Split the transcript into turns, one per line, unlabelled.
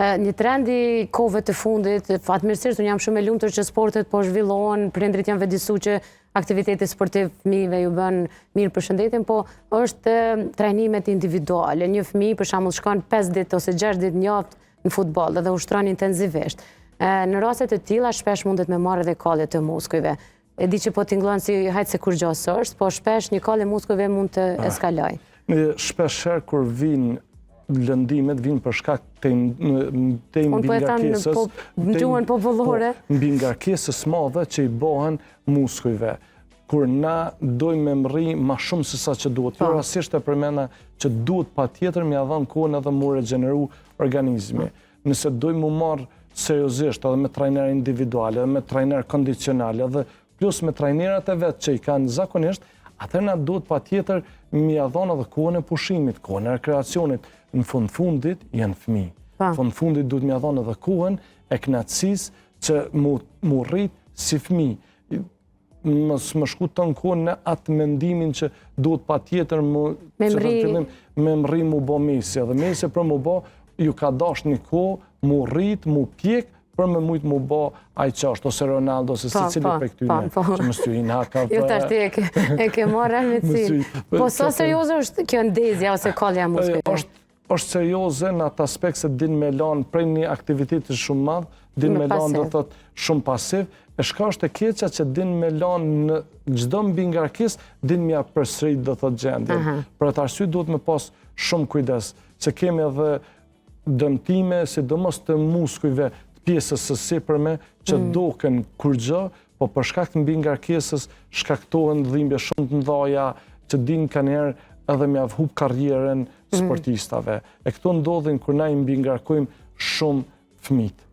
Një trend i kohëve të fundit, fatmirësisht unë jam shumë e lumtur që sportet po zhvillohen, prindrit janë vedisu që aktiviteti sportiv fëmijëve ju bën mirë për shëndetin, po është trajnimet individuale. Një fëmijë për shembull shkon 5 ditë ose 6 ditë në javë në futboll dhe ushtron intensivisht. Në raste të tilla shpesh mundet me marrë edhe kalle të muskujve. E di që po t'ingllon si hajtë se kur gjasë është, po shpesh një kalle muskujve mund të eskaloj.
Shpesh herë kur vinë lëndimet, vinë për shkak të mbingarkesës.
Në gjuhën popullore.
Mbingarkesës madhe që i bëhen muskujve. Kur na dojmë me mri ma shumë se sa që duhet. Jo rasisht e përmena që duhet pa tjetër me adhan kohën edhe mu regeneru organizmi. Nëse dojmë mu marë seriosisht edhe me trajnerë individuale, edhe me trajnerë kondicionale, edhe plus me trajnerët e vetë që i kanë zakonisht, atër na duhet pa tjetër me adhan edhe kohën e pushimit, kohën e rekreacionit. Në fundit janë fëmijë. Në fundit duhet me adhan edhe kohën e knatësisë që mu rrit si fëmijë. Më shku të në kohën në atë mendimin që duhet pa tjetër me mri mu bo mesi. Edhe mesi për mu bo, ju ka dash një kohë, mu rrit, mu pjek, për me mujtë mu bo ajqasht, ose Ronaldo, ose si cili për këtyne, që më stujin haka.
Jo të ashti e ke marrë rëmëtësi. Po sa serioze është kjo ndezja ose kallja muskujve?
është serioze në atë aspekt se din me lanë prej një aktivitetit shumë madhë, din me lanë do thot shumë pasiv, e shka është e keqa që din me lanë në gjdo mbingarkes, din me përsërit do thot gjendjen. Për atë arsye duhet me pas shumë kujdes, që kemi edhe dëmtime, sidomos të muskujve të pjesës së sipërme, që doken kur gjë, po për shkak të mbingarkesës shkaktohen dhimbje shumë të mdhaja, që din ka njerë edhe me avhup karrierën sportistave. E këto ndodhin kur na i mbingarkojmë shumë fëmijët.